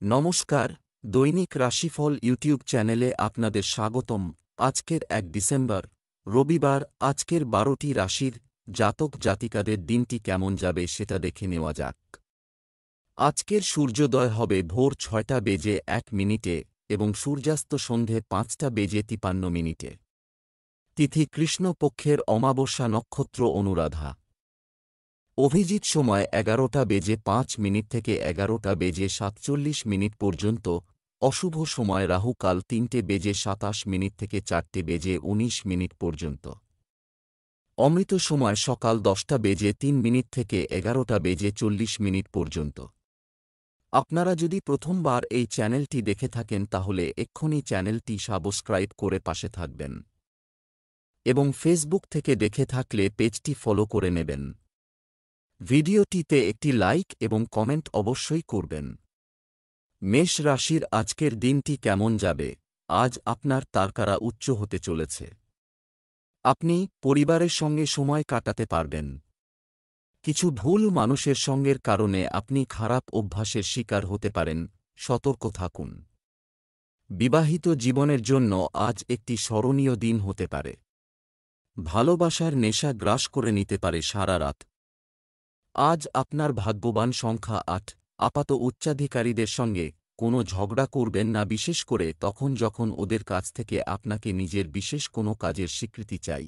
নমস্কার, দৈনিক রাশিফল ইউটিউব চ্যানেলে আপনাদের স্বাগতম। আজকের 1 ডিসেম্বর, রবিবার। আজকের 12টি রাশির জাতক জাতিকাদের দিনটি কেমন যাবে সেটা দেখে নেওয়া যাক। আজকের সূর্যোদয় হবে ভোর 6টা বেজে 1 মিনিটে এবং সূর্যাস্ত সন্ধে 5টা বেজে 53 মিনিটে। তিথি কৃষ্ণপক্ষের অমাবস্যা, নক্ষত্র অনুরাধা। অভিজিৎ সময় 11টা বেজে 5 মিনিট থেকে 11টা বেজে 47 মিনিট পর্যন্ত। অশুভ সময় রাহুকাল 3টে বেজে 27 মিনিট থেকে 4টে বেজে 19 মিনিট পর্যন্ত। অমৃত সময় সকাল 10টা বেজে 3 মিনিট থেকে 11টা বেজে 40 মিনিট পর্যন্ত। আপনারা যদি প্রথমবার এই চ্যানেলটি দেখে থাকেন তাহলে এক্ষুনি চ্যানেলটি সাবস্ক্রাইব করে পাশে থাকবেন এবং ফেসবুক থেকে দেখে থাকলে পেজটি ফলো করে নেবেন। ভিডিওটিতে একটি লাইক এবং কমেন্ট অবশ্যই করবেন। মেষ রাশির আজকের দিনটি কেমন যাবে? আজ আপনার তারকারা উচ্চ হতে চলেছে। আপনি পরিবারের সঙ্গে সময় কাটাতে পারবেন। কিছু ভুল মানুষের সঙ্গের কারণে আপনি খারাপ অভ্যাসের শিকার হতে পারেন, সতর্ক থাকুন। বিবাহিত জীবনের জন্য আজ একটি স্মরণীয় দিন হতে পারে। ভালোবাসার নেশা গ্রাস করে নিতে পারে সারা রাত। আজ আপনার ভাগ্যবান সংখ্যা 8। আপাত উচ্চাধিকারীদের সঙ্গে কোনো ঝগড়া করবেন না, বিশেষ করে তখন যখন ওদের কাছ থেকে আপনাকে নিজের বিশেষ কোনো কাজের স্বীকৃতি চাই।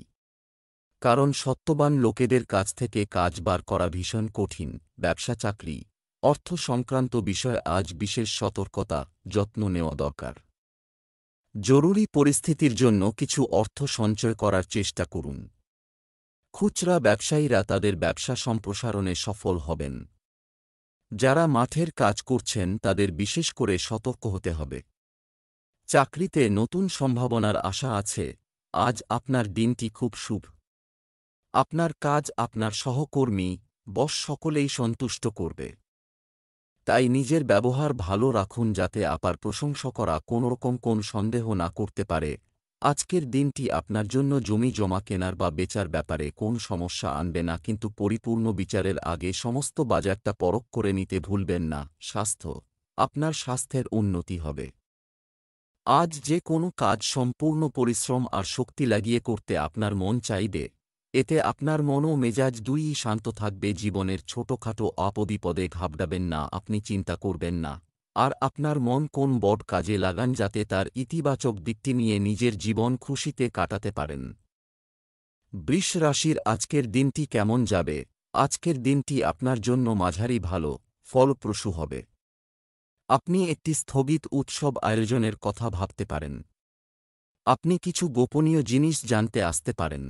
কারণ সত্যবান লোকেদের কাছ থেকে কাজ বার করা ভীষণ কঠিন। ব্যবসা, চাকরি, অর্থ সংক্রান্ত বিষয়ে আজ বিশেষ সতর্কতা, যত্ন নেওয়া দরকার। জরুরি পরিস্থিতির জন্য কিছু অর্থ সঞ্চয় করার চেষ্টা করুন। খুচরা ব্যবসায়ীরা তাদের ব্যবসা সম্প্রসারণে সফল হবেন। যারা মাঠের কাজ করছেন তাদের বিশেষ করে সতর্ক হতে হবে। চাকরিতে নতুন সম্ভাবনার আশা আছে। আজ আপনার দিনটি খুব শুভ। আপনার কাজ আপনার সহকর্মী, বস সকলেই সন্তুষ্ট করবে। তাই নিজের ব্যবহার ভালো রাখুন যাতে আপনার প্রশংসা করা কোনোরকম কোন সন্দেহ না করতে পারে। আজকের দিনটি আপনার জন্য জমি জমা কেনার বা বেচার ব্যাপারে কোন সমস্যা আনবে না, কিন্তু পরিপূর্ণ বিচারের আগে সমস্ত বাজারটা পরখ করে নিতে ভুলবেন না। স্বাস্থ্য, আপনার স্বাস্থ্যের উন্নতি হবে। আজ যে কোনো কাজ সম্পূর্ণ পরিশ্রম আর শক্তি লাগিয়ে করতে আপনার মন চাইবে। এতে আপনার মন ও মেজাজ দুইই শান্ত থাকবে। জীবনের ছোটখাটো আপবিপদে ঘাবড়াবেন না, আপনি চিন্তা করবেন না। আর আপনার মন কোন বড় কাজে লাগান যাতে তার ইতিবাচক দিকটি নিয়ে নিজের জীবন খুশিতে কাটাতে পারেন। বৃষ রাশির আজকের দিনটি কেমন যাবে? আজকের দিনটি আপনার জন্য মাঝারি ভালো, ফলপ্রসূ হবে। আপনি একটি স্থগিত উৎসব আয়োজনের কথা ভাবতে পারেন। আপনি কিছু গোপনীয় জিনিস জানতে আসতে পারেন।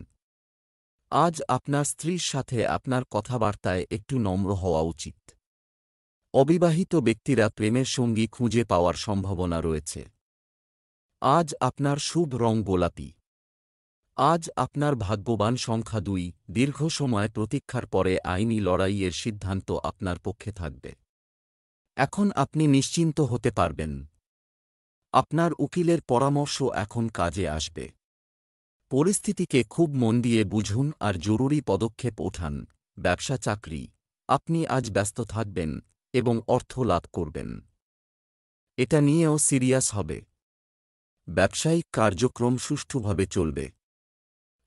আজ আপনার স্ত্রীর সাথে আপনার কথাবার্তায় একটু নম্র হওয়া উচিত। অবিবাহিত ব্যক্তিরা প্রেমের সঙ্গী খুঁজে পাওয়ার সম্ভাবনা রয়েছে। আজ আপনার শুভ রং গোলাপি। আজ আপনার ভাগ্যবান সংখ্যা 2। দীর্ঘ সময় প্রতীক্ষার পরে আইনি লড়াইয়ের সিদ্ধান্ত আপনার পক্ষে থাকবে। এখন আপনি নিশ্চিন্ত হতে পারবেন। আপনার উকিলের পরামর্শ এখন কাজে আসবে। পরিস্থিতিকে খুব মন দিয়ে বুঝুন আর জরুরি পদক্ষেপ ওঠান। ব্যবসা, চাকরি, আপনি আজ ব্যস্ত থাকবেন এবং অর্থ লাভ করবেন। এটা নিয়েও সিরিয়াস হবে। ব্যবসায়িক কার্যক্রম সুষ্ঠুভাবে চলবে।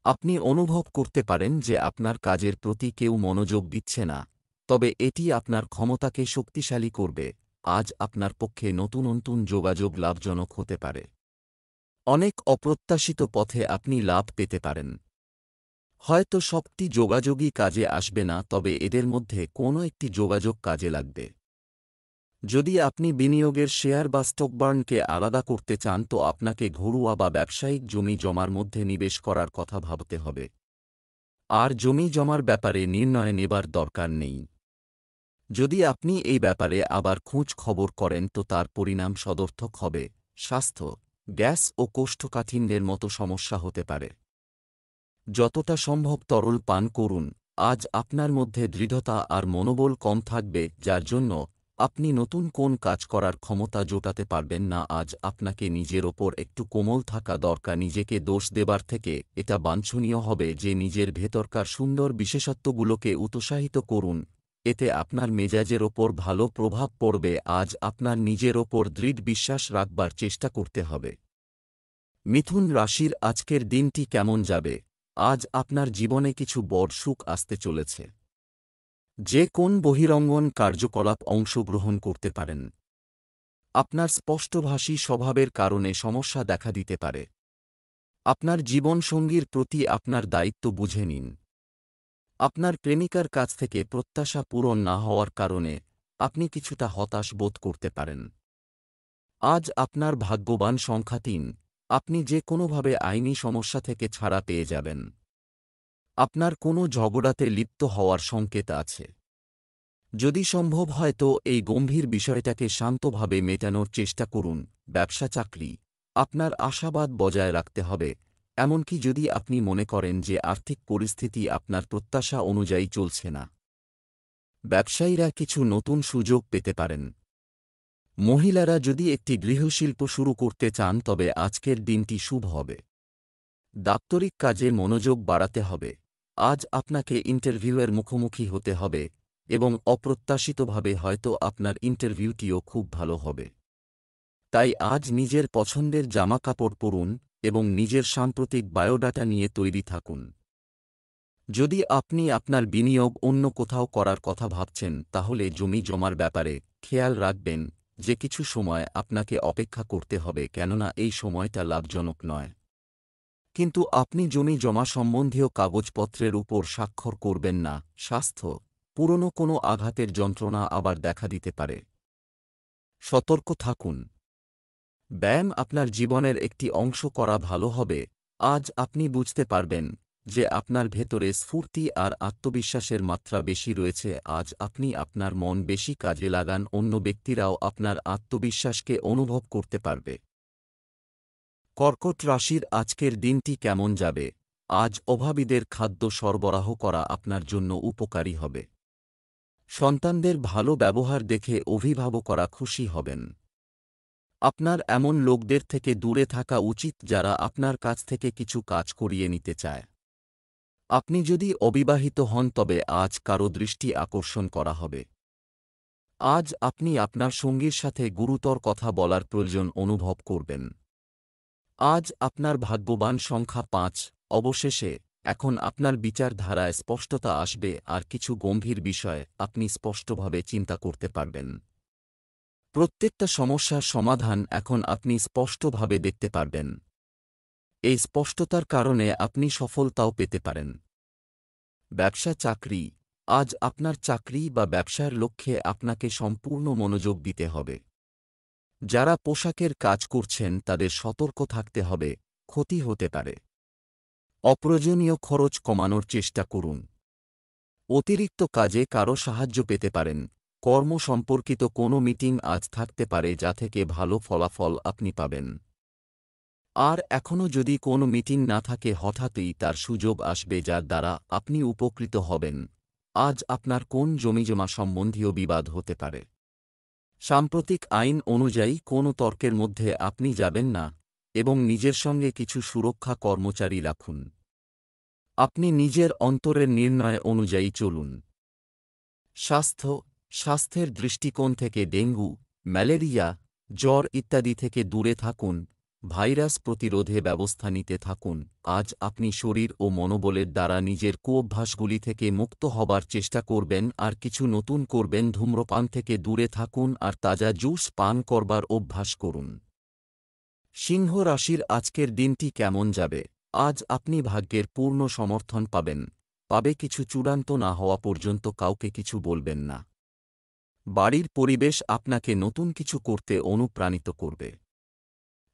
আপনি অনুভব করতে পারেন যে আপনার কাজের প্রতি কেউ মনোযোগ দিচ্ছে না, তবে এটি আপনার ক্ষমতাকে শক্তিশালী করবে। আজ আপনার পক্ষে নতুন নতুন যোগাযোগ লাভজনক হতে পারে। অনেক অপ্রত্যাশিত পথে আপনি লাভ পেতে পারেন। হয়তো সবটি যোগাযোগই কাজে আসবে না, তবে এদের মধ্যে কোনো একটি যোগাযোগ কাজে লাগবে। যদি আপনি বিনিয়োগের শেয়ার বা স্টকবার্নকে আলাদা করতে চান তো আপনাকে ঘরোয়া বা ব্যবসায়িক জমি জমার মধ্যে নিবেশ করার কথা ভাবতে হবে। আর জমি জমার ব্যাপারে নির্ণয় নেবার দরকার নেই। যদি আপনি এই ব্যাপারে আবার খোঁজ খবর করেন তো তার পরিণাম সদর্থক হবে। স্বাস্থ্য, গ্যাস ও কোষ্ঠকাঠিন্যের মতো সমস্যা হতে পারে। যতটা সম্ভব তরল পান করুন। আজ আপনার মধ্যে দৃঢ়তা আর মনোবল কম থাকবে, যার জন্য আপনি নতুন কোন কাজ করার ক্ষমতা জোটাতে পারবেন না। আজ আপনাকে নিজের ওপর একটু কোমল থাকা দরকার। নিজেকে দোষ দেবার থেকে এটা বাঞ্ছনীয় হবে যে নিজের ভেতরকার সুন্দর বিশেষত্বগুলোকে উৎসাহিত করুন এতে আপনার মেজাজের ওপর ভালো প্রভাব পড়বে। আজ আপনার নিজের ওপর দৃঢ় বিশ্বাস রাখবার চেষ্টা করতে হবে। মিথুন রাশির আজকের দিনটি কেমন যাবে? আজ আপনার জীবনে কিছু বড় সুখ আসতে চলেছে। যে কোন বহিরঙ্গন কার্যকলাপ অংশগ্রহণ করতে পারেন। আপনার স্পষ্টভাষী স্বভাবের কারণে সমস্যা দেখা দিতে পারে। আপনার জীবনসঙ্গীর প্রতি আপনার দায়িত্ব বুঝে নিন। আপনার প্রেমিকার কাছ থেকে প্রত্যাশা পূরণ না হওয়ার কারণে আপনি কিছুটা হতাশ বোধ করতে পারেন। আজ আপনার ভাগ্যবান সংখ্যা ৩। আপনি যে কোনোভাবে আইনি সমস্যা থেকে ছাড়া পেয়ে যাবেন। আপনার কোনো ঝগড়াতে লিপ্ত হওয়ার সংকেত আছে। যদি সম্ভব হয় তো এই গম্ভীর বিষয়টাকে শান্তভাবে মেটানোর চেষ্টা করুন। ব্যবসা চাকরি, আপনার আশাবাদ বজায় রাখতে হবে, এমনকি যদি আপনি মনে করেন যে আর্থিক পরিস্থিতি আপনার প্রত্যাশা অনুযায়ী চলছে না। ব্যবসায়ীরা কিছু নতুন সুযোগ পেতে পারেন। মহিলারা যদি একটি গৃহশিল্প শুরু করতে চান তবে আজকের দিনটি শুভ হবে। দাপ্তরিক কাজে মনোযোগ বাড়াতে হবে। আজ আপনাকে ইন্টারভিউয়ের মুখোমুখি হতে হবে এবং অপ্রত্যাশিতভাবে হয়তো আপনার ইন্টারভিউটিও খুব ভালো হবে। তাই আজ নিজের পছন্দের জামাকাপড় পরুন এবং নিজের সাম্প্রতিক বায়োডাটা নিয়ে তৈরি থাকুন। যদি আপনি আপনার বিনিয়োগ অন্য কোথাও করার কথা ভাবছেন তাহলে জমি জমার ব্যাপারে খেয়াল রাখবেন যে কিছু সময় আপনাকে অপেক্ষা করতে হবে, কেননা এই সময়টা লাভজনক নয়। কিন্তু আপনি জমি জমা সম্বন্ধীয় কাগজপত্রের উপর স্বাক্ষর করবেন না। স্বাস্থ্য, পুরনো কোনো আঘাতের যন্ত্রণা আবার দেখা দিতে পারে। সতর্ক থাকুন। ব্যায়াম আপনার জীবনের একটি অংশ করা ভালো হবে। আজ আপনি বুঝতে পারবেন যে আপনার ভেতরে স্ফূর্তি আর আত্মবিশ্বাসের মাত্রা বেশি রয়েছে। আজ আপনি আপনার মন বেশি কাজে লাগান, অন্য ব্যক্তিরাও আপনার আত্মবিশ্বাসকে অনুভব করতে পারবে। কর্কট রাশির আজকের দিনটি কেমন যাবে? আজ অভাবীদের খাদ্য সরবরাহ করা আপনার জন্য উপকারী হবে। সন্তানদের ভালো ব্যবহার দেখে অভিভাবকরা খুশি হবেন। আপনার এমন লোকদের থেকে দূরে থাকা উচিত যারা আপনার কাছ থেকে কিছু কাজ করিয়ে নিতে চায়। আপনি যদি অবিবাহিত হন তবে আজ কারো দৃষ্টি আকর্ষণ করা হবে। আজ আপনি আপনার সঙ্গীর সাথে গুরুতর কথা বলার প্রয়োজন অনুভব করবেন। আজ আপনার ভাগ্যবান সংখ্যা ৫। অবশেষে এখন আপনার বিচারধারায় স্পষ্টতা আসবে আর কিছু গম্ভীর বিষয় আপনি স্পষ্টভাবে চিন্তা করতে পারবেন। প্রত্যেকটা সমস্যার সমাধান এখন আপনি স্পষ্টভাবে দেখতে পারবেন। এই স্পষ্টতার কারণে আপনি সফলতাও পেতে পারেন। ব্যবসা চাকরি, আজ আপনার চাকরি বা ব্যবসার লক্ষ্যে আপনাকে সম্পূর্ণ মনোযোগ দিতে হবে। যারা পোশাকের কাজ করছেন তাদের সতর্ক থাকতে হবে, ক্ষতি হতে পারে। অপ্রয়োজনীয় খরচ কমানোর চেষ্টা করুন। অতিরিক্ত কাজে কারো সাহায্য পেতে পারেন। কর্ম সম্পর্কিত কোনো মিটিং আজ থাকতে পারে যা থেকে ভালো ফলাফল আপনি পাবেন। আর এখনও যদি কোনো মিটিং না থাকে হঠাৎই তার সুযোগ আসবে যার দ্বারা আপনি উপকৃত হবেন। আজ আপনার কোন জমিজমা সম্বন্ধীয় বিবাদ হতে পারে। সাম্প্রতিক আইন অনুযায়ী কোনো তর্কের মধ্যে আপনি যাবেন না এবং নিজের সঙ্গে কিছু সুরক্ষা কর্মচারী রাখুন। আপনি নিজের অন্তরের নির্ণয় অনুযায়ী চলুন। স্বাস্থ্যের দৃষ্টিকোণ থেকে ডেঙ্গু, ম্যালেরিয়া, জ্বর ইত্যাদি থেকে দূরে থাকুন। ভাইরাস প্রতিরোধে ব্যবস্থা নিতে থাকুন। আজ আপনি শরীর ও মনোবলের দ্বারা নিজের কুঅভ্যাসগুলি থেকে মুক্ত হবার চেষ্টা করবেন আর কিছু নতুন করবেন। ধূম্রপান থেকে দূরে থাকুন আর তাজা জুস পান করবার অভ্যাস করুন। সিংহ রাশির আজকের দিনটি কেমন যাবে? আজ আপনি ভাগ্যের পূর্ণ সমর্থন পাবেন। কিছু চূড়ান্ত না হওয়া পর্যন্ত কাউকে কিছু বলবেন না। বাড়ির পরিবেশ আপনাকে নতুন কিছু করতে অনুপ্রাণিত করবে।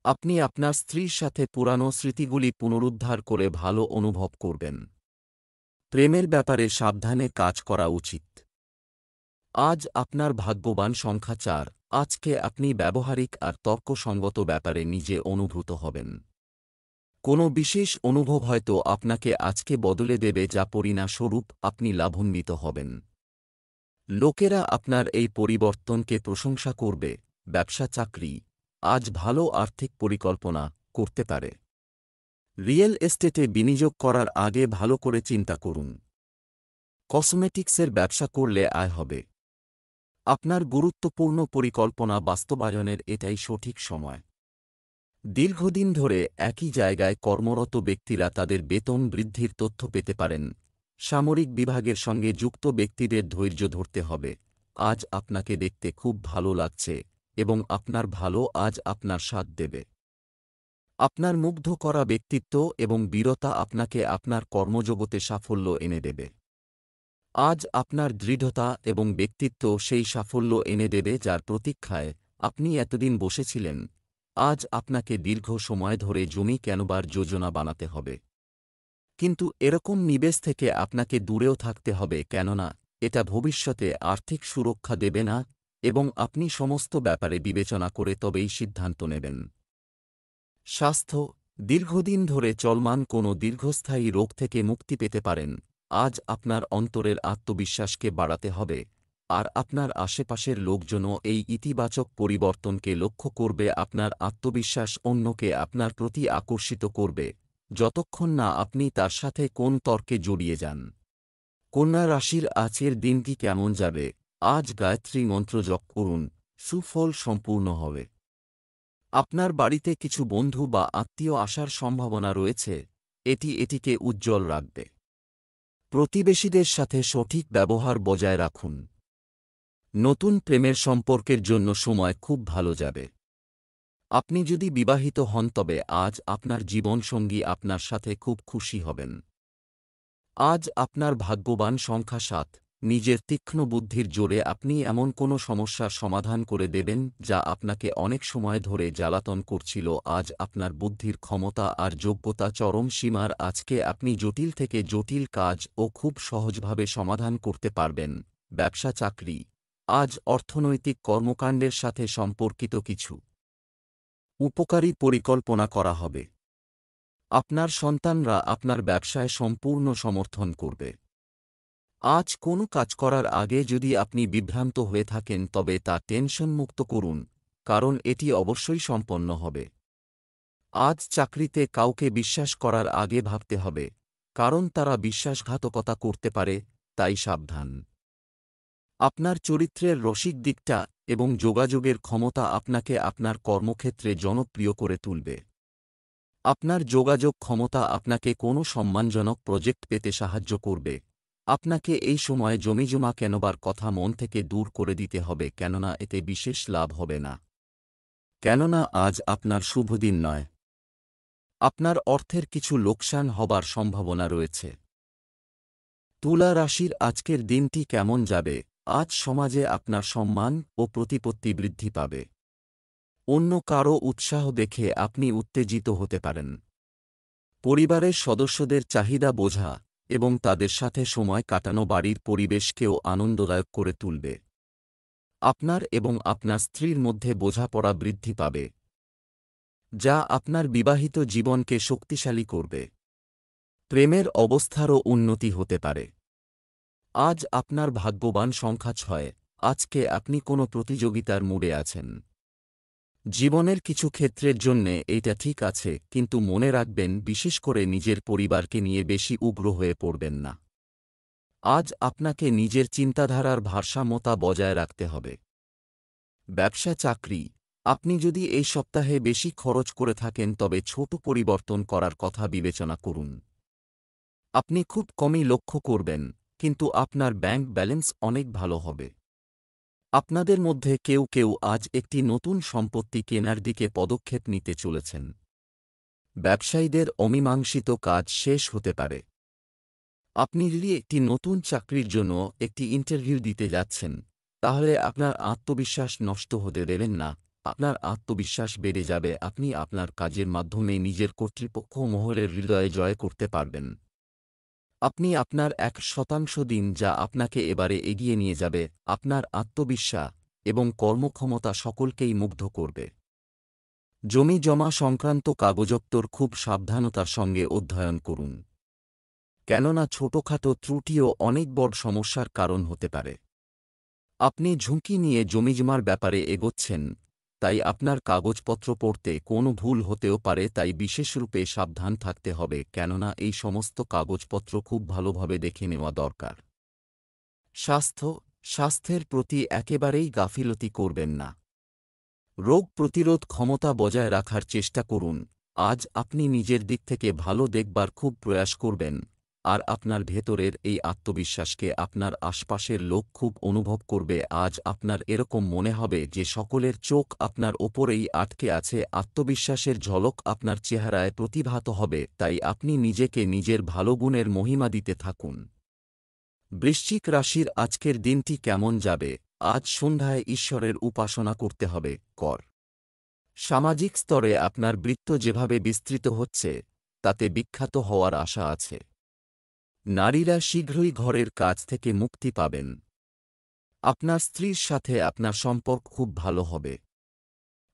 আপনি আপনার স্ত্রীর সাথে পুরানো স্মৃতিগুলি পুনরুদ্ধার করে ভালো অনুভব করবেন। প্রেমের ব্যাপারে সাবধানে কাজ করা উচিত। আজ আপনার ভাগ্যবান সংখ্যা ৪। আজকে আপনি ব্যবহারিক আর তর্কসঙ্গত ব্যাপারে নিজে অনুভূত হবেন। কোনো বিশেষ অনুভব হয়তো আপনাকে আজকে বদলে দেবে, যা পরিণামস্বরূপ আপনি লাভান্বিত হবেন। লোকেরা আপনার এই পরিবর্তনকে প্রশংসা করবে। ব্যবসা চাকরি, আজ ভালো আর্থিক পরিকল্পনা করতে পারে। রিয়েল এস্টেটে বিনিয়োগ করার আগে ভালো করে চিন্তা করুন। কসমেটিক্সের ব্যবসা করলে আয় হবে। আপনার গুরুত্বপূর্ণ পরিকল্পনা বাস্তবায়নের এটাই সঠিক সময়। দীর্ঘদিন ধরে একই জায়গায় কর্মরত ব্যক্তিরা তাদের বেতন বৃদ্ধির তথ্য পেতে পারেন। সামরিক বিভাগের সঙ্গে যুক্ত ব্যক্তিদের ধৈর্য ধরতে হবে। আজ আপনাকে দেখতে খুব ভালো লাগছে এবং আপনার ভালো আজ আপনার সাথ দেবে। আপনার মুগ্ধ করা ব্যক্তিত্ব এবং বীরতা আপনাকে আপনার কর্মজগতে সাফল্য এনে দেবে। আজ আপনার দৃঢ়তা এবং ব্যক্তিত্ব সেই সাফল্য এনে দেবে যার প্রতীক্ষায় আপনি এতদিন বসেছিলেন। আজ আপনাকে দীর্ঘ সময় ধরে জমি কেনবার যোজনা বানাতে হবে। কিন্তু এরকম নিবেশ থেকে আপনাকে দূরেও থাকতে হবে, কেননা এটা ভবিষ্যতে আর্থিক সুরক্ষা দেবে না এবং আপনি সমস্ত ব্যাপারে বিবেচনা করে তবেই সিদ্ধান্ত নেবেন। স্বাস্থ্য, দীর্ঘদিন ধরে চলমান কোনো দীর্ঘস্থায়ী রোগ থেকে মুক্তি পেতে পারেন। আজ আপনার অন্তরের আত্মবিশ্বাসকে বাড়াতে হবে, আর আপনার আশেপাশের লোকজনও এই ইতিবাচক পরিবর্তনকে লক্ষ্য করবে। আপনার আত্মবিশ্বাস অন্যকে আপনার প্রতি আকর্ষিত করবে, যতক্ষণ না আপনি তার সাথে কোন তর্কে জড়িয়ে যান। কন্যা রাশির আজকের দিনটি কেমন যাবে? আজ গায়ত্রী মন্ত্র জপ করুন, সুফল সম্পূর্ণ হবে। আপনার বাড়িতে কিছু বন্ধু বা আত্মীয় আসার সম্ভাবনা রয়েছে, এটিকে উজ্জ্বল রাখবে। প্রতিবেশীদের সাথে সঠিক ব্যবহার বজায় রাখুন। নতুন প্রেমের সম্পর্কের জন্য সময় খুব ভালো যাবে। আপনি যদি বিবাহিত হন তবে আজ আপনার জীবনসঙ্গী আপনার সাথে খুব খুশি হবেন। আজ আপনার ভাগ্যবান সংখ্যা 7। নিজের তীক্ষ্ণ বুদ্ধির জোরে আপনি এমন কোনো সমস্যার সমাধান করে দেবেন যা আপনাকে অনেক সময় ধরে জ্বালাতন করছিল। আজ আপনার বুদ্ধির ক্ষমতা আর যোগ্যতা চরম সীমার। আজকে আপনি জটিল থেকে জটিল কাজ ও খুব সহজভাবে সমাধান করতে পারবেন। ব্যবসা চাকরি, আজ অর্থনৈতিক কর্মকাণ্ডের সাথে সম্পর্কিত কিছু উপকারী পরিকল্পনা করা হবে। আপনার সন্তানরা আপনার ব্যবসায় সম্পূর্ণ সমর্থন করবে। আজ কোনো কাজ করার আগে যদি আপনি বিভ্রান্ত হয়ে থাকেন তবে তা টেনশনমুক্ত করুন, কারণ এটি অবশ্যই সম্পন্ন হবে। আজ চাকরিতে কাউকে বিশ্বাস করার আগে ভাবতে হবে, কারণ তারা বিশ্বাসঘাতকতা করতে পারে, তাই সাবধান। আপনার চরিত্রের রসিক দিকটা এবং যোগাযোগের ক্ষমতা আপনাকে আপনার কর্মক্ষেত্রে জনপ্রিয় করে তুলবে। আপনার যোগাযোগ ক্ষমতা আপনাকে কোনো সম্মানজনক প্রজেক্ট পেতে সাহায্য করবে। আপনাকে এই সময় জমিজমা কেনবার কথা মন থেকে দূর করে দিতে হবে, কেননা এতে বিশেষ লাভ হবে না। কেননা আজ আপনার শুভ দিন নয়। আপনার অর্থের কিছু লোকসান হবার সম্ভাবনা রয়েছে। তুলা রাশির আজকের দিনটি কেমন যাবে? আজ সমাজে আপনার সম্মান ও প্রতিপত্তি বৃদ্ধি পাবে। অন্য কারও উৎসাহ দেখে আপনি উত্তেজিত হতে পারেন। পরিবারের সদস্যদের চাহিদা বোঝা এবং তাদের সাথে সময় কাটানো বাড়ির পরিবেশকেও আনন্দদায়ক করে তুলবে। আপনার এবং আপনার স্ত্রীর মধ্যে বোঝাপড়া বৃদ্ধি পাবে, যা আপনার বিবাহিত জীবনকে শক্তিশালী করবে। প্রেমের অবস্থারও উন্নতি হতে পারে। আজ আপনার ভাগ্যবান সংখ্যা 6। আজকে আপনি কোনো প্রতিযোগিতার মুডে আছেন। জীবনের কিছু ক্ষেত্রের জন্যে এইটা ঠিক আছে, কিন্তু মনে রাখবেন বিশেষ করে নিজের পরিবারকে নিয়ে বেশি উগ্র হয়ে পড়বেন না। আজ আপনাকে নিজের চিন্তাধারার ভারসাম্যতা বজায় রাখতে হবে। ব্যবসা চাকরি, আপনি যদি এই সপ্তাহে বেশি খরচ করে থাকেন তবে ছোট পরিবর্তন করার কথা বিবেচনা করুন। আপনি খুব কমই লক্ষ্য করবেন, কিন্তু আপনার ব্যাংক ব্যালেন্স অনেক ভালো হবে। আপনাদের মধ্যে কেউ কেউ আজ একটি নতুন সম্পত্তি কেনার দিকে পদক্ষেপ নিতে চলেছেন। ব্যবসায়ীদের অমীমাংসিত কাজ শেষ হতে পারে। আপনি যদি একটি নতুন চাকরির জন্য একটি ইন্টারভিউ দিতে যাচ্ছেন, তাহলে আপনার আত্মবিশ্বাস নষ্ট হতে দেবেন না। আপনার আত্মবিশ্বাস বেড়ে যাবে। আপনি আপনার কাজের মাধ্যমে নিজের কর্তৃপক্ষ মহলের হৃদয়ে জয় করতে পারবেন। আপনি আপনার 1% দিন, যা আপনাকে এবারে এগিয়ে নিয়ে যাবে। আপনার আত্মবিশ্বাস এবং কর্মক্ষমতা সকলকেই মুগ্ধ করবে। জমি জমা সংক্রান্ত কাগজপত্র খুব সাবধানতার সঙ্গে অধ্যয়ন করুন, কেননা ছোটখাটো ত্রুটিও অনেক বড় সমস্যার কারণ হতে পারে। আপনি ঝুঁকি নিয়ে জমিজমার ব্যাপারে এগোচ্ছেন, তাই আপনার কাগজপত্র পড়তে কোনো ভুল হতেও পারে, তাই বিশেষরূপে সাবধান থাকতে হবে, কেননা এই সমস্ত কাগজপত্র খুব ভালোভাবে দেখে নেওয়া দরকার। স্বাস্থ্যের প্রতি একেবারেই গাফিলতি করবেন না। রোগ প্রতিরোধ ক্ষমতা বজায় রাখার চেষ্টা করুন। আজ আপনি নিজের দিক থেকে ভালো দেখবার খুব প্রয়াস করবেন, আর আপনার ভেতরের এই আত্মবিশ্বাসকে আপনার আশপাশের লোক খুব অনুভব করবে। আজ আপনার এরকম মনে হবে যে সকলের চোখ আপনার ওপরেই আটকে আছে। আত্মবিশ্বাসের ঝলক আপনার চেহারায় প্রতিভাত হবে, তাই আপনি নিজেকে নিজের ভালো গুণের মহিমা দিতে থাকুন। বৃশ্চিক রাশির আজকের দিনটি কেমন যাবে? আজ সন্ধ্যায় ঈশ্বরের উপাসনা করতে হবে। সামাজিক স্তরে আপনার বৃত্ত যেভাবে বিস্তৃত হচ্ছে, তাতে বিখ্যাত হওয়ার আশা আছে। নারীরা শীঘ্রই ঘরের কাজ থেকে মুক্তি পাবেন। আপনার স্ত্রীর সাথে আপনার সম্পর্ক খুব ভালো হবে।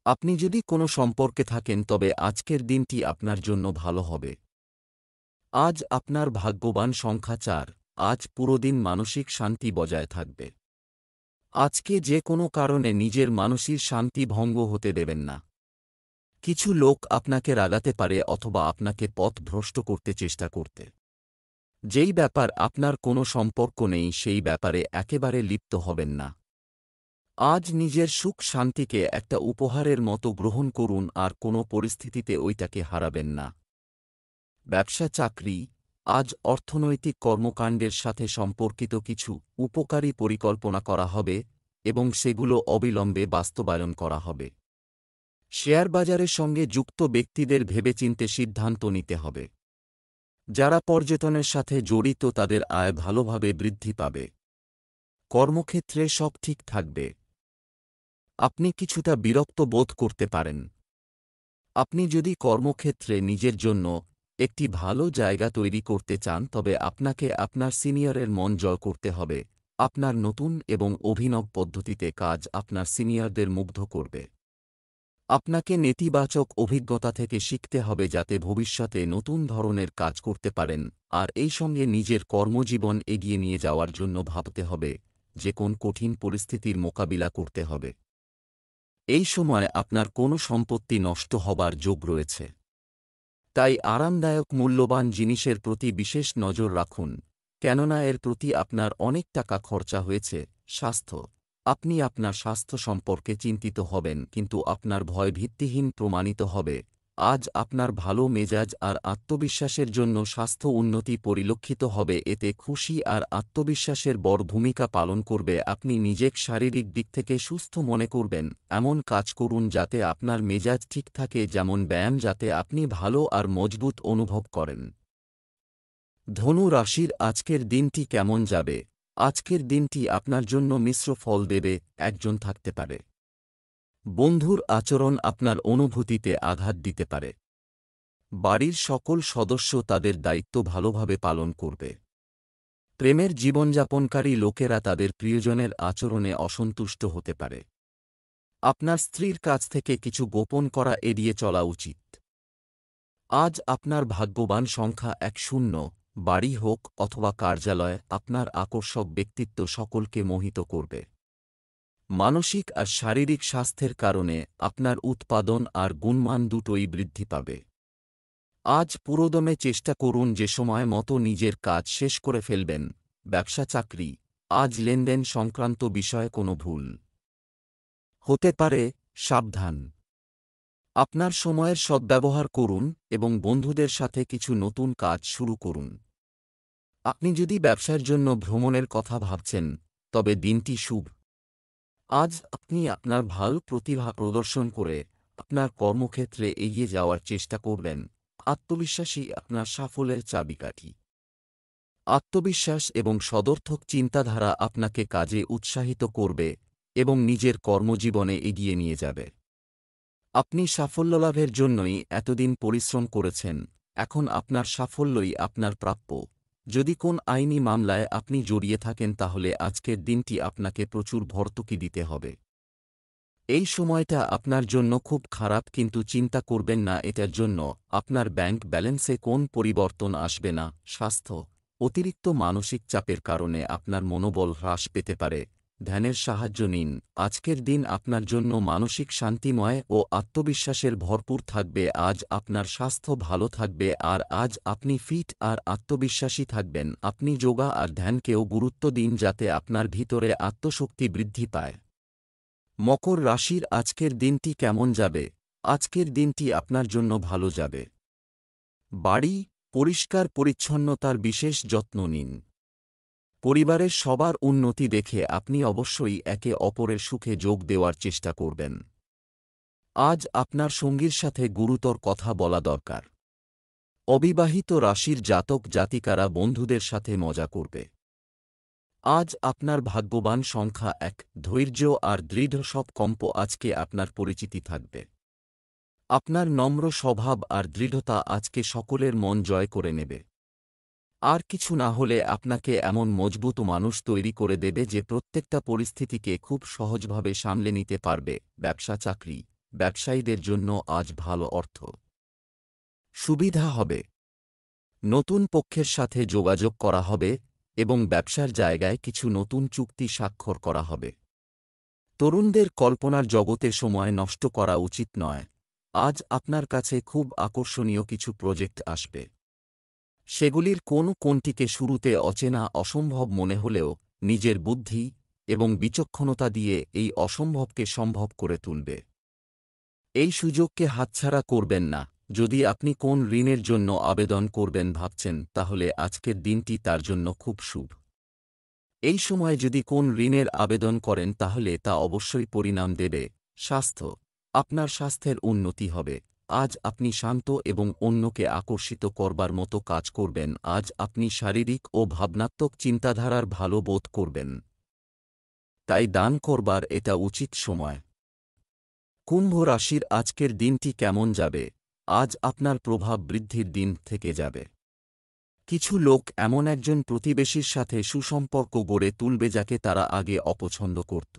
আপনি যদি কোনো সম্পর্কে থাকেন তবে আজকের দিনটি আপনার জন্য ভালো হবে। আজ আপনার ভাগ্যবান সংখ্যা 4। আজ পুরো দিন মানসিক শান্তি বজায় থাকবে। আজকে যে কোনো কারণে নিজের মানসিক শান্তি ভঙ্গ হতে দেবেন না। কিছু লোক আপনাকে রাগাতে পারে অথবা আপনাকে পথভ্রষ্ট করতে চেষ্টা করতে। যেই ব্যাপার আপনার কোনো সম্পর্ক নেই সেই ব্যাপারে একেবারে লিপ্ত হবেন না। আজ নিজের সুখ শান্তিকে একটা উপহারের মতো গ্রহণ করুন, আর কোনো পরিস্থিতিতে ওইটাকে হারাবেন না। ব্যবসা চাকরি, আজ অর্থনৈতিক কর্মকাণ্ডের সাথে সম্পর্কিত কিছু উপকারী পরিকল্পনা করা হবে এবং সেগুলো অবিলম্বে বাস্তবায়ন করা হবে। শেয়ার বাজারের সঙ্গে যুক্ত ব্যক্তিদের ভেবেচিন্তে সিদ্ধান্ত নিতে হবে। যারা পর্যটনের সাথে জড়িত তাদের আয় ভালোভাবে বৃদ্ধি পাবে। কর্মক্ষেত্রে সব ঠিক থাকবে। আপনি কিছুটা বিরক্ত বোধ করতে পারেন। আপনি যদি কর্মক্ষেত্রে নিজের জন্য একটি ভালো জায়গা তৈরি করতে চান তবে আপনাকে আপনার সিনিয়রের মন জয় করতে হবে। আপনার নতুন এবং অভিনব পদ্ধতিতে কাজ আপনার সিনিয়রদের মুগ্ধ করবে। আপনাকে নেতিবাচক অভিজ্ঞতা থেকে শিখতে হবে যাতে ভবিষ্যতে নতুন ধরনের কাজ করতে পারেন, আর এই সঙ্গে নিজের কর্মজীবন এগিয়ে নিয়ে যাওয়ার জন্য ভাবতে হবে যে কোন কঠিন পরিস্থিতির মোকাবিলা করতে হবে। এই সময় আপনার কোনো সম্পত্তি নষ্ট হবার যোগ রয়েছে, তাই আরামদায়ক মূল্যবান জিনিসের প্রতি বিশেষ নজর রাখুন, কেননা এর প্রতি আপনার অনেক টাকা খরচা হয়েছে। স্বাস্থ্য, আপনি আপনার স্বাস্থ্য সম্পর্কে চিন্তিত হবেন, কিন্তু আপনার ভয় ভিত্তিহীন প্রমাণিত হবে। আজ আপনার ভালো মেজাজ আর আত্মবিশ্বাসের জন্য স্বাস্থ্য উন্নতি পরিলক্ষিত হবে। এতে খুশি আর আত্মবিশ্বাসের বড় ভূমিকা পালন করবে। আপনি নিজেকে শারীরিক দিক থেকে সুস্থ মনে করবেন। এমন কাজ করুন যাতে আপনার মেজাজ ঠিক থাকে, যেমন ব্যায়াম, যাতে আপনি ভালো আর মজবুত অনুভব করেন। ধনু রাশির আজকের দিনটি কেমন যাবে? আজকের দিনটি আপনার জন্য মিশ্র ফল দেবে। একজন থাকতে পারে বন্ধুর আচরণ আপনার অনুভূতিতে আঘাত দিতে পারে। বাড়ির সকল সদস্য তাদের দায়িত্ব ভালোভাবে পালন করবে। প্রেমের জীবনযাপনকারী লোকেরা তাদের প্রিয়জনের আচরণে অসন্তুষ্ট হতে পারে। আপনার স্ত্রীর কাছ থেকে কিছু গোপন করা এড়িয়ে চলা উচিত। আজ আপনার ভাগ্যবান সংখ্যা 10। বাড়ি হোক অথবা কার্যালয়, আপনার আকর্ষক ব্যক্তিত্ব সকলকে মোহিত করবে। মানসিক আর শারীরিক স্বাস্থ্যের কারণে আপনার উৎপাদন আর গুণমান দুটোই বৃদ্ধি পাবে। আজ পুরোদমে চেষ্টা করুন যে সময় মতো নিজের কাজ শেষ করে ফেলবেন। ব্যবসা চাকরি, আজ লেনদেন সংক্রান্ত বিষয়ে কোনো ভুল হতে পারে, সাবধান। আপনার সময়ের সদ্ব্যবহার করুন এবং বন্ধুদের সাথে কিছু নতুন কাজ শুরু করুন। আপনি যদি ব্যবসার জন্য ভ্রমণের কথা ভাবছেন তবে দিনটি শুভ। আজ আপনি আপনার ভালো প্রতিভা প্রদর্শন করে আপনার কর্মক্ষেত্রে এগিয়ে যাওয়ার চেষ্টা করবেন। আত্মবিশ্বাসী আপনার সাফল্যের চাবিকাঠি। আত্মবিশ্বাস এবং সদর্থক চিন্তাধারা আপনাকে কাজে উৎসাহিত করবে এবং নিজের কর্মজীবনে এগিয়ে নিয়ে যাবে। আপনি সাফল্য লাভের জন্যই এতদিন পরিশ্রম করেছেন, এখন আপনার সাফল্যই আপনার প্রাপ্য। যদি কোন আইনি মামলায় আপনি জড়িয়ে থাকেন তাহলে আজকের দিনটি আপনাকে প্রচুর ভর্তুকি দিতে হবে। এই সময়টা আপনার জন্য খুব খারাপ, কিন্তু চিন্তা করবেন না এটার জন্য। আপনার ব্যাংক ব্যালেন্সে কোন পরিবর্তন আসবে না। স্বাস্থ্য, অতিরিক্ত মানসিক চাপের কারণে আপনার মনোবল হ্রাস পেতে পারে, ধ্যানের সাহায্য নিন। আজকের দিন আপনার জন্য মানসিক শান্তিময় ও আত্মবিশ্বাসের ভরপুর থাকবে। আজ আপনার স্বাস্থ্য ভালো থাকবে আর আজ আপনি ফিট আর আত্মবিশ্বাসী থাকবেন। আপনি যোগা আর ধ্যানকেও গুরুত্ব দিন যাতে আপনার ভিতরে আত্মশক্তি বৃদ্ধি পায়। মকর রাশির আজকের দিনটি কেমন যাবে? আজকের দিনটি আপনার জন্য ভালো যাবে। বাড়ি পরিষ্কার পরিচ্ছন্নতার বিশেষ যত্ন নিন। পরিবারের সবার উন্নতি দেখে আপনি অবশ্যই একে অপরের সুখে যোগ দেওয়ার চেষ্টা করবেন। আজ আপনার সঙ্গীর সাথে গুরুতর কথা বলা দরকার। অবিবাহিত রাশির জাতক জাতিকারা বন্ধুদের সাথে মজা করবে। আজ আপনার ভাগ্যবান সংখ্যা 1। ধৈর্য আর দৃঢ় সব কম্প আজকে আপনার পরিচিতি থাকবে। আপনার নম্র স্বভাব আর দৃঢ়তা আজকে সকলের মন জয় করে নেবে। আর কিছু না হলে আপনাকে এমন মজবুত মানুষ তৈরি করে দেবে যে প্রত্যেকটা পরিস্থিতিকে খুব সহজভাবে সামলে নিতে পারবে। ব্যবসা চাকরি ব্যবসায়ীদের জন্য আজ ভালো অর্থ সুবিধা হবে। নতুন পক্ষের সাথে যোগাযোগ করা হবে এবং ব্যবসার জায়গায় কিছু নতুন চুক্তি স্বাক্ষর করা হবে। তরুণদের কল্পনার জগতে সময় নষ্ট করা উচিত নয়। আজ আপনার কাছে খুব আকর্ষণীয় কিছু প্রজেক্ট আসবে। সেগুলির কোনটিকে শুরুতে অচেনা অসম্ভব মনে হলেও নিজের বুদ্ধি এবং বিচক্ষণতা দিয়ে এই অসম্ভবকে সম্ভব করে তুলবে। এই সুযোগকে হাতছাড়া করবেন না। যদি আপনি কোন ঋণের জন্য আবেদন করবেন ভাবছেন তাহলে আজকের দিনটি তার জন্য খুব শুভ। এই সময় যদি কোন ঋণের আবেদন করেন তাহলে তা অবশ্যই পরিণাম দেবে। স্বাস্থ্য আপনার স্বাস্থ্যের উন্নতি হবে। আজ আপনি শান্ত এবং অন্যকে আকর্ষিত করবার মতো কাজ করবেন। আজ আপনি শারীরিক ও ভাবনাত্মক চিন্তাধারার ভালো বোধ করবেন, তাই দান করবার এটা উচিত সময়। কুম্ভ রাশির আজকের দিনটি কেমন যাবে? আজ আপনার প্রভাব বৃদ্ধির দিন থেকে যাবে। কিছু লোক এমন একজন প্রতিবেশীর সাথে সুসম্পর্ক গড়ে তুলবে যাকে তারা আগে অপছন্দ করত।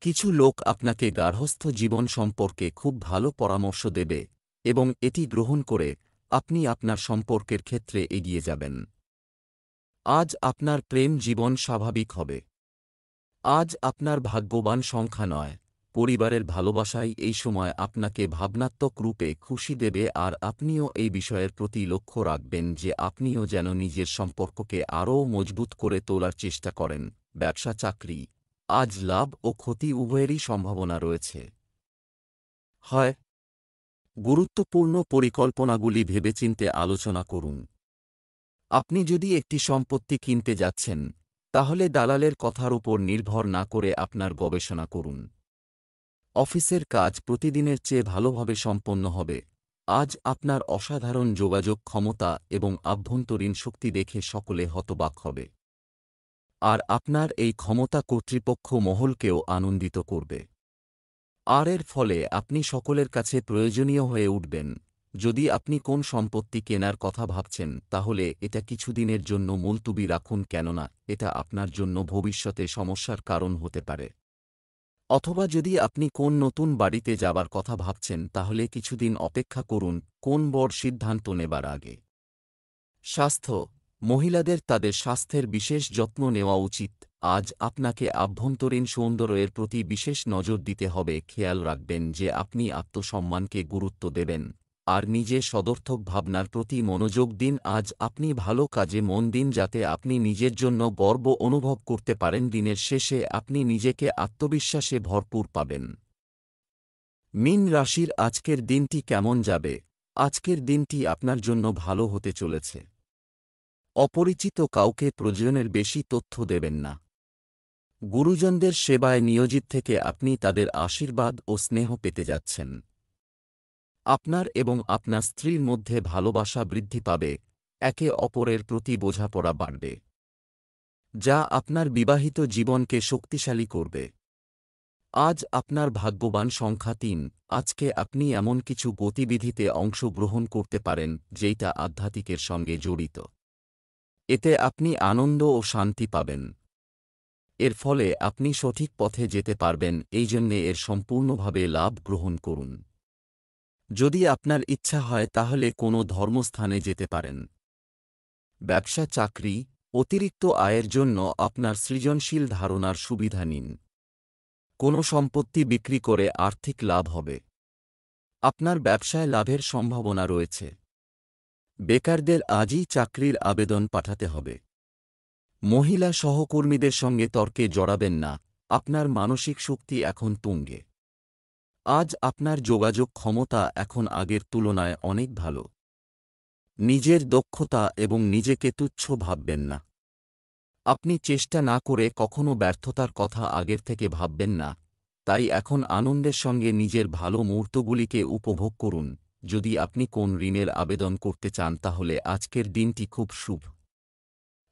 কিছু লোক আপনাকে গার্হস্থ্য জীবন সম্পর্কে খুব ভালো পরামর্শ দেবে এবং এটি গ্রহণ করে আপনি আপনার সম্পর্কের ক্ষেত্রে এগিয়ে যাবেন। আজ আপনার প্রেম জীবন স্বাভাবিক হবে। আজ আপনার ভাগ্যবান সংখ্যা 9। পরিবারের ভালোবাসাই এই সময় আপনাকে ভাবনাত্মক রূপে খুশি দেবে আর আপনিও এই বিষয়ের প্রতি লক্ষ্য রাখবেন যে আপনিও যেন নিজের সম্পর্ককে আরও মজবুত করে তোলার চেষ্টা করেন। ব্যবসা চাকরি আজ লাভ ও ক্ষতি উভয়েরই সম্ভাবনা রয়েছে। হয় গুরুত্বপূর্ণ পরিকল্পনাগুলি ভেবেচিন্তে আলোচনা করুন। আপনি যদি একটি সম্পত্তি কিনতে যাচ্ছেন তাহলে দালালের কথার উপর নির্ভর না করে আপনার গবেষণা করুন। অফিসের কাজ প্রতিদিনের চেয়ে ভালোভাবে সম্পন্ন হবে। আজ আপনার অসাধারণ যোগাযোগ ক্ষমতা এবং আভ্যন্তরীণ শক্তি দেখে সকলে হতবাক হবে। আর আপনার এই ক্ষমতা কর্তৃপক্ষ মহলকেও আনন্দিত করবে। আর এর ফলে আপনি সকলের কাছে প্রয়োজনীয় হয়ে উঠবেন। যদি আপনি কোন সম্পত্তি কেনার কথা ভাবছেন তাহলে এটা কিছুদিনের জন্য মুলতুবি রাখুন, কেননা এটা আপনার জন্য ভবিষ্যতে সমস্যার কারণ হতে পারে। অথবা যদি আপনি কোন নতুন বাড়িতে যাবার কথা ভাবছেন তাহলে কিছুদিন অপেক্ষা করুন কোন বড় সিদ্ধান্ত নেবার আগে। স্বাস্থ্য মহিলাদের তাদের স্বাস্থ্যের বিশেষ যত্ন নেওয়া উচিত। আজ আপনাকে আভ্যন্তরীণ সৌন্দর্যের প্রতি বিশেষ নজর দিতে হবে। খেয়াল রাখবেন যে আপনি আত্মসম্মানকে গুরুত্ব দেবেন আর নিজে সদর্থক ভাবনার প্রতি মনোযোগ দিন। আজ আপনি ভালো কাজে মন দিন যাতে আপনি নিজের জন্য গর্ব অনুভব করতে পারেন। দিনের শেষে আপনি নিজেকে আত্মবিশ্বাসে ভরপুর পাবেন। মীন রাশির আজকের দিনটি কেমন যাবে? আজকের দিনটি আপনার জন্য ভালো হতে চলেছে। অপরিচিত কাউকে প্রয়োজনের বেশি তথ্য দেবেন না। গুরুজনদের সেবায় নিয়োজিত থেকে আপনি তাদের আশীর্বাদ ও স্নেহ পেতে যাচ্ছেন। আপনার এবং আপনার স্ত্রীর মধ্যে ভালোবাসা বৃদ্ধি পাবে। একে অপরের প্রতি বোঝাপড়া বাড়বে, যা আপনার বিবাহিত জীবনকে শক্তিশালী করবে। আজ আপনার ভাগ্যবান সংখ্যা 3। আজকে আপনি এমন কিছু গতিবিধিতে অংশগ্রহণ করতে পারেন যেটা আধ্যাত্মিকের সঙ্গে জড়িত। এতে আপনি আনন্দ ও শান্তি পাবেন। এর ফলে আপনি সঠিক পথে যেতে পারবেন, এই জন্যে এর সম্পূর্ণভাবে লাভ গ্রহণ করুন। যদি আপনার ইচ্ছা হয় তাহলে কোনো ধর্মস্থানে যেতে পারেন। ব্যবসা চাকরি অতিরিক্ত আয়ের জন্য আপনার সৃজনশীল ধারণার সুবিধা নিন। কোনো সম্পত্তি বিক্রি করে আর্থিক লাভ হবে। আপনার ব্যবসায় লাভের সম্ভাবনা রয়েছে। বেকারদের আজই চাকরির আবেদন পাঠাতে হবে। মহিলা সহকর্মীদের সঙ্গে তর্কে জড়াবেন না, আপনার মানসিক শক্তি এখন তুঙ্গে। আজ আপনার যোগাযোগ ক্ষমতা এখন আগের তুলনায় অনেক ভালো। নিজের দক্ষতা এবং নিজেকে তুচ্ছ ভাববেন না। আপনি চেষ্টা না করে কখনো ব্যর্থতার কথা আগের থেকে ভাববেন না, তাই এখন আনন্দের সঙ্গে নিজের ভালো মুহূর্তগুলিকে উপভোগ করুন। যদি আপনি কোন ঋণের আবেদন করতে চান তাহলে আজকের দিনটি খুব শুভ।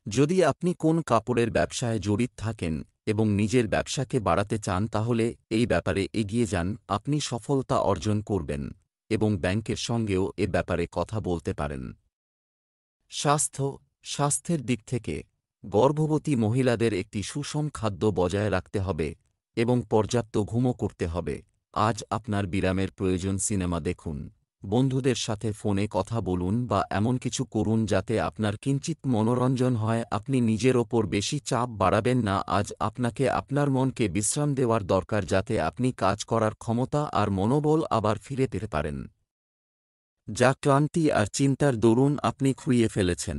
যদি আপনি কোন কাপড়ের ব্যবসায় জড়িত থাকেন এবং নিজের ব্যবসাকে বাড়াতে চান তাহলে এই ব্যাপারে এগিয়ে যান, আপনি সফলতা অর্জন করবেন এবং ব্যাংকের সঙ্গেও এ ব্যাপারে কথা বলতে পারেন। স্বাস্থ্যের দিক থেকে গর্ভবতী মহিলাদের একটি সুষম খাদ্য বজায় রাখতে হবে এবং পর্যাপ্ত ঘুমও করতে হবে। আজ আপনার বিরামের প্রয়োজন। সিনেমা দেখুন, বন্ধুদের সাথে ফোনে কথা বলুন বা এমন কিছু করুন যাতে আপনার কিঞ্চিৎ মনোরঞ্জন হয়। আপনি নিজের ওপর বেশি চাপ বাড়াবেন না। আজ আপনাকে আপনার মনকে বিশ্রাম দেওয়ার দরকার যাতে আপনি কাজ করার ক্ষমতা আর মনোবল আবার ফিরে পেতে পারেন, যা ক্লান্তি আর চিন্তার দরুন আপনি খুইয়ে ফেলেছেন।